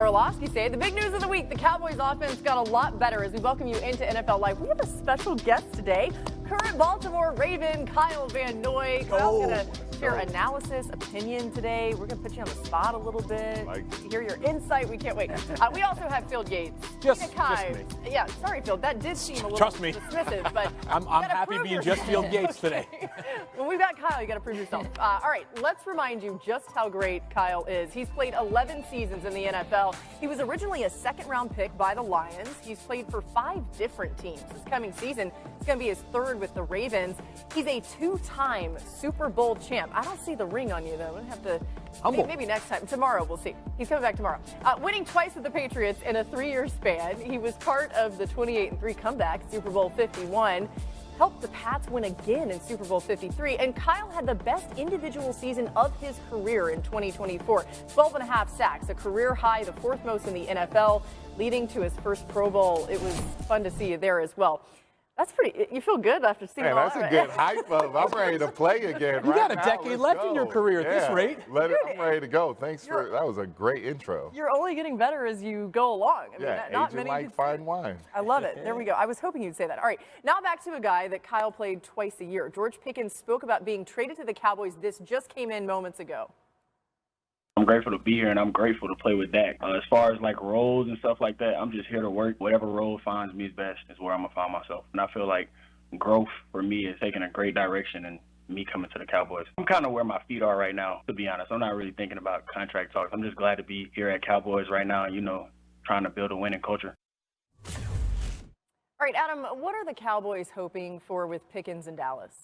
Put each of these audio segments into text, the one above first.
Orlovsky say the big news of the week, the Cowboys offense got a lot better. As we welcome you into NFL Live, we have a special guest today, current Baltimore Raven Kyle Van Noy. Kyle's going to share analysis, opinion today. We're going to put you on the spot a little bit, to hear your insight. We can't wait. We also have Phil Yates. Just me. Yeah, sorry, Phil. That did seem a little dismissive, but I'm happy being just Phil Yates today. When we've got Kyle, you got to prove yourself. All right, let's remind you just how great Kyle is. He's played 11 seasons in the NFL. He was originally a second-round pick by the Lions. He's played for 5 different teams. This coming season, it's going to be his 3rd with the Ravens. He's a 2-time Super Bowl champ. I don't see the ring on you, though. We'll have to maybe next time. Tomorrow, we'll see. He's coming back tomorrow. Winning twice with the Patriots in a 3-year span. He was part of the 28-3 comeback, Super Bowl 51. Helped the Pats win again in Super Bowl 53, and Kyle had the best individual season of his career in 2024. 12.5 sacks, a career high, the 4th most in the NFL, leading to his first Pro Bowl. It was fun to see you there as well. That's pretty. You feel good after seeing all that, that's a good hype up. I'm ready to play again. You got a decade left in your career at this rate. I'm ready to go. Thanks for that. Was a great intro. You're only getting better as you go along. I mean, not aging many like fine wine. I love it. There we go. I was hoping you'd say that. All right, now back to a guy that Kyle played twice a year. George Pickens spoke about being traded to the Cowboys. This just came in moments ago. I'm grateful to be here, and I'm grateful to play with Dak. As far as like roles and stuff like that, I'm just here to work. Whatever role finds me best is where I'm going to find myself. And I feel like growth for me is taking a great direction and me coming to the Cowboys. I'm kind of where my feet are right now, to be honest. I'm not really thinking about contract talks. I'm just glad to be here at Cowboys right now, trying to build a winning culture. All right, Adam, what are the Cowboys hoping for with Pickens in Dallas?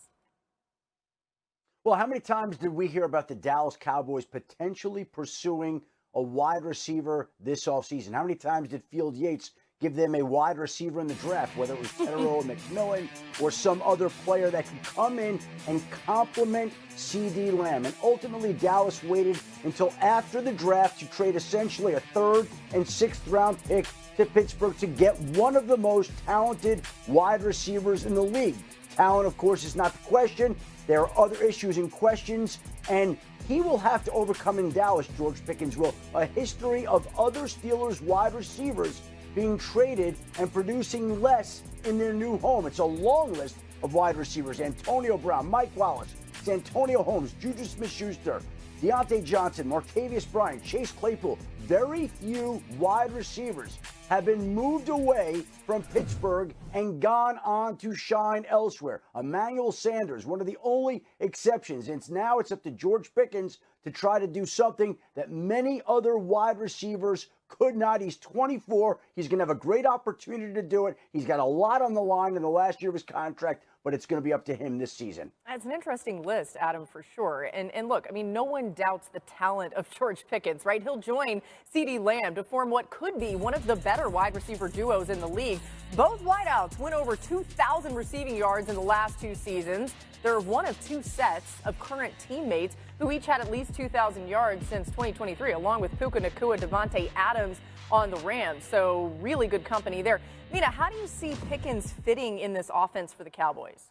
Well, how many times did we hear about the Dallas Cowboys potentially pursuing a wide receiver this offseason? How many times did Field Yates give them a wide receiver in the draft, whether it was Tedero or McMillan or some other player that could come in and complement CD Lamb? And ultimately, Dallas waited until after the draft to trade essentially a 3rd and 6th round pick to Pittsburgh to get one of the most talented wide receivers in the league. Talent, of course, is not the question. There are other issues and questions, and he will have to overcome in Dallas, George Pickens will, a history of other Steelers wide receivers being traded and producing less in their new home. It's a long list of wide receivers. Antonio Brown, Mike Wallace, Santonio Holmes, Juju Smith-Schuster, Deontay Johnson, Martavis Bryant, Chase Claypool. Very few wide receivers have been moved away from Pittsburgh and gone on to shine elsewhere. Emmanuel Sanders, one of the only exceptions. And now it's up to George Pickens to try to do something that many other wide receivers could not. He's 24. He's going to have a great opportunity to do it. He's got a lot on the line in the last year of his contract, but it's going to be up to him this season. It's an interesting list, Adam, for sure. And look, I mean, no one doubts the talent of George Pickens, right? He'll join CD Lamb to form what could be one of the better wide receiver duos in the league. Both wideouts went over 2,000 receiving yards in the last 2 seasons. They're one of 2 sets of current teammates who each had at least 2,000 yards since 2023, along with Puka Nacua, Devontae Adams on the Rams. So really good company there. Nina, how do you see Pickens fitting in this offense for the Cowboys?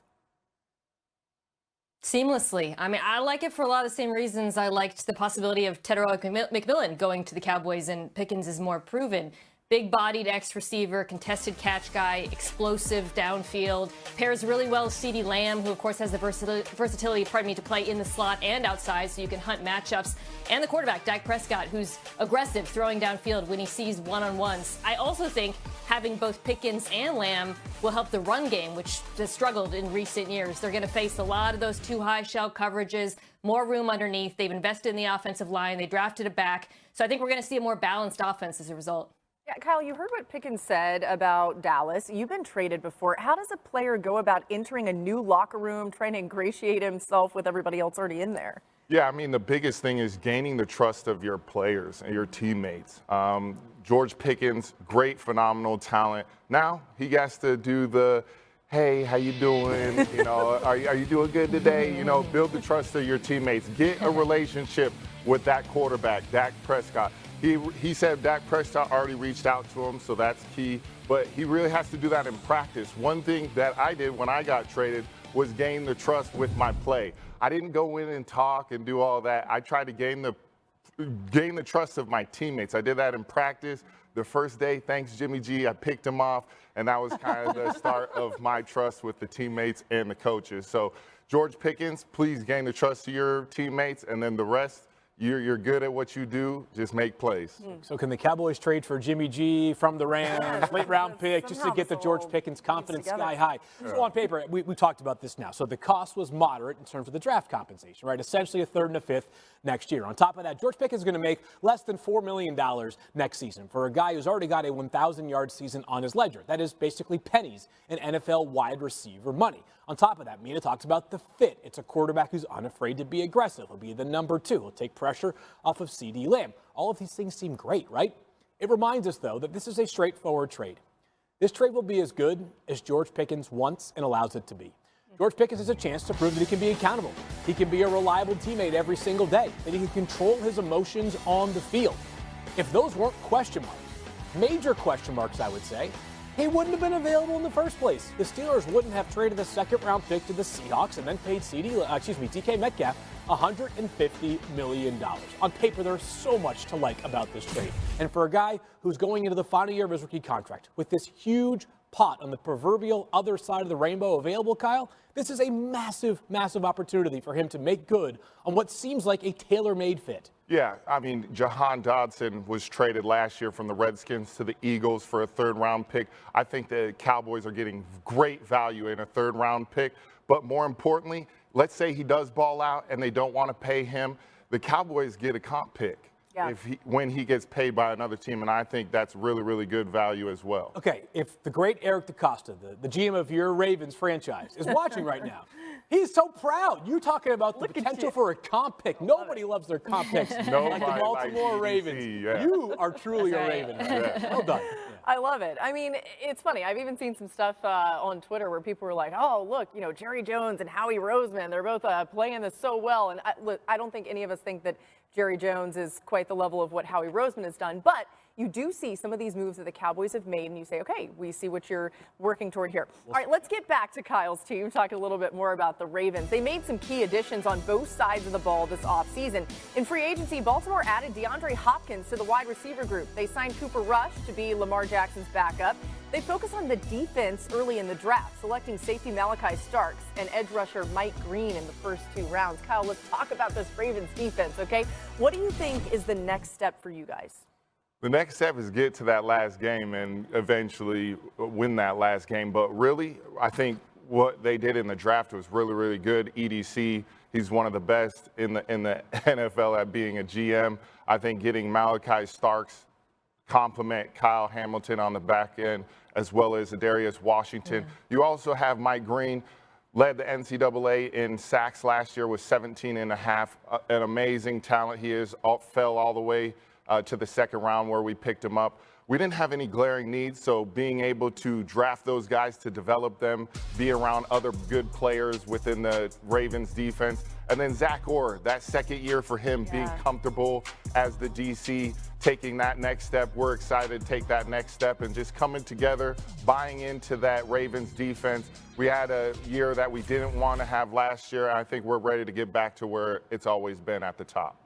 Seamlessly. I mean, I like it for a lot of the same reasons I liked the possibility of Tedero McMillan going to the Cowboys, and Pickens is more proven. Big-bodied X receiver, contested catch guy, explosive downfield. Pairs really well with CeeDee Lamb, who, of course, has the versatility, to play in the slot and outside, so you can hunt matchups. And the quarterback, Dak Prescott, who's aggressive, throwing downfield when he sees one-on-ones. I also think having both Pickens and Lamb will help the run game, which has struggled in recent years. They're going to face a lot of those too high shell coverages, more room underneath. They've invested in the offensive line. They drafted a back. So I think we're going to see a more balanced offense as a result. Yeah, Kyle, you heard what Pickens said about Dallas. You've been traded before. How does a player go about entering a new locker room, trying to ingratiate himself with everybody else already in there? Yeah, I mean, the biggest thing is gaining the trust of your players and your teammates. George Pickens, great, phenomenal talent. Now he has to do the, hey, how you doing? Are you doing good today? Build the trust of your teammates. Get a relationship with that quarterback, Dak Prescott. He said Dak Prescott already reached out to him, so that's key. But he really has to do that in practice. One thing that I did when I got traded was gain the trust with my play. I didn't go in and talk and do all that. I tried to gain the gain the trust of my teammates. I did that in practice. The first day, thanks Jimmy G, I picked him off, and that was kind of the start of my trust with the teammates and the coaches. So George Pickens, please gain the trust of your teammates, and then the rest, you're good at what you do. Just make plays. So can the Cowboys trade for Jimmy G from the Rams, late round pick, just to get the George Pickens confidence sky high? So on paper, we talked about this now. So the cost was moderate in terms of the draft compensation, right? Essentially a third and a fifth next year. On top of that, George Pickens is going to make less than $4 million next season for a guy who's already got a 1,000-yard season on his ledger. That is basically pennies in NFL wide receiver money. On top of that, Mina talks about the fit. It's a quarterback who's unafraid to be aggressive. He'll be the number 2. He'll take pressure off of CeeDee Lamb. All of these things seem great, right? It reminds us, though, that this is a straightforward trade. This trade will be as good as George Pickens wants and allows it to be. George Pickens has a chance to prove that he can be accountable. He can be a reliable teammate every single day, that he can control his emotions on the field. If those weren't question marks, major question marks, I would say, he wouldn't have been available in the first place. The Steelers wouldn't have traded a second-round pick to the Seahawks and then paid DK Metcalf $150 million. On paper, there's so much to like about this trade. And for a guy who's going into the final year of his rookie contract with this huge pot on the proverbial other side of the rainbow available, Kyle, this is a massive, massive opportunity for him to make good on what seems like a tailor-made fit. Yeah, I mean, Jahan Dodson was traded last year from the Redskins to the Eagles for a third-round pick. I think the Cowboys are getting great value in a third-round pick. But more importantly, let's say he does ball out and they don't want to pay him. The Cowboys get a comp pick when he gets paid by another team, and I think that's really, really good value as well. Okay, if the great Eric DeCosta, the GM of your Ravens franchise, is watching right now, he's so proud. You're talking about the potential for a comp pick. Nobody loves their comp picks like the Baltimore Ravens. Yeah. You are truly a Raven. Well done. Yeah. I love it. I mean, it's funny. I've even seen some stuff on Twitter where people were like, oh, look, Jerry Jones and Howie Roseman, they're both playing this so well. And I don't think any of us think that Jerry Jones is quite the level of what Howie Roseman has done. But you do see some of these moves that the Cowboys have made, and you say, okay, we see what you're working toward here. All right, let's get back to Kyle's team, talk a little bit more about the Ravens. They made some key additions on both sides of the ball this offseason. In free agency, Baltimore added DeAndre Hopkins to the wide receiver group. They signed Cooper Rush to be Lamar Jackson's backup. They focus on the defense early in the draft, selecting safety Malachi Starks and edge rusher Mike Green in the first 2 rounds. Kyle, let's talk about this Ravens defense, okay? What do you think is the next step for you guys? The next step is get to that last game and eventually win that last game. But really, I think what they did in the draft was really, really good. EDC, he's one of the best in the NFL at being a GM. I think getting Malachi Starks, complement Kyle Hamilton on the back end, as well as Adarius Washington. You also have Mike Green, led the NCAA in sacks last year with 17 and a half. An amazing talent he is. Fell all the way to the second round where we picked him up. We didn't have any glaring needs, so being able to draft those guys to develop them, be around other good players within the Ravens defense. And then Zach Orr, that second year for him, being comfortable as the DC, taking that next step. We're excited to take that next step and just coming together, buying into that Ravens defense. We had a year that we didn't want to have last year, and I think we're ready to get back to where it's always been at the top.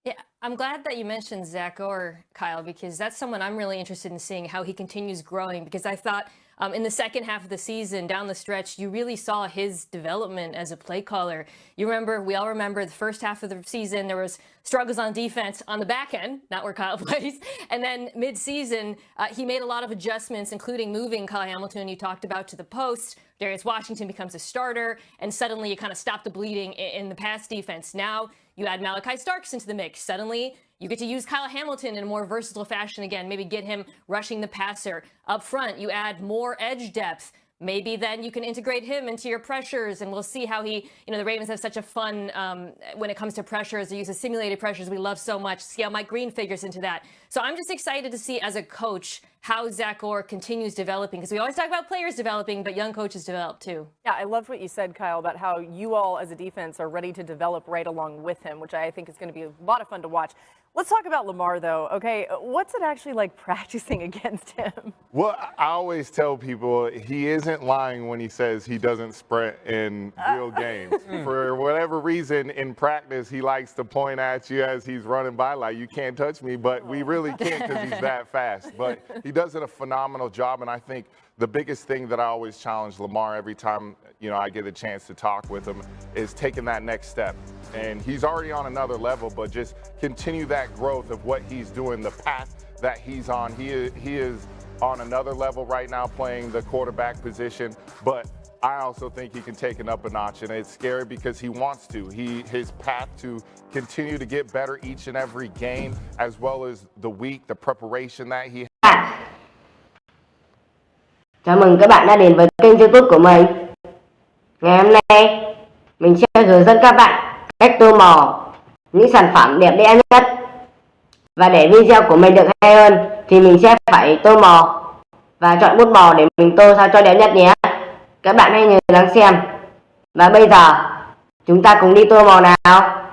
Yeah, I'm glad that you mentioned Zach Orr, Kyle, because that's someone I'm really interested in seeing how he continues growing, because I thought in the second half of the season, down the stretch, you really saw his development as a play caller. We all remember the first half of the season, there was struggles on defense on the back end, not where Kyle plays. And then mid-season, he made a lot of adjustments, including moving Kyle Hamilton, you talked about, to the post. Darius Washington becomes a starter, and suddenly you kind of stop the bleeding in the pass defense. Now you add Malachi Starks into the mix. Suddenly you get to use Kyle Hamilton in a more versatile fashion again, maybe get him rushing the passer. Up front, you add more edge depth. Maybe then you can integrate him into your pressures, and we'll see how the Ravens have such a fun when it comes to pressures. They use the simulated pressures we love so much. See how Mike Green figures into that. So I'm just excited to see, as a coach, how Zach Orr continues developing, because we always talk about players developing, but young coaches develop too. Yeah, I loved what you said, Kyle, about how you all as a defense are ready to develop right along with him, which I think is going to be a lot of fun to watch. Let's talk about Lamar, though. Okay, what's it actually like practicing against him? Well, I always tell people he isn't lying when he says he doesn't sprint in real games. For whatever reason, in practice, he likes to point at you as he's running by like, you can't touch me, but we really can't because he's that fast. But he does a phenomenal job, and I think the biggest thing that I always challenge Lamar every time, I get a chance to talk with him is taking that next step. And he's already on another level, but just continue that growth of what he's doing, the path that he's on. He is on another level right now playing the quarterback position, but I also think he can take it up a notch, and it's scary because he wants to. His path to continue to get better each and every game, as well as the week, the preparation that he has. Chào mừng các bạn đã đến với kênh YouTube của mình. Ngày hôm nay, mình sẽ hướng dẫn các bạn cách tô màu những sản phẩm đẹp đẽ nhất. Và để video của mình được hay hơn thì mình sẽ phải tô màu và chọn bút màu để mình tô sao cho đẹp nhất nhé. Các bạn hãy nhớ lắng xem. Và bây giờ, chúng ta cùng đi tô màu nào.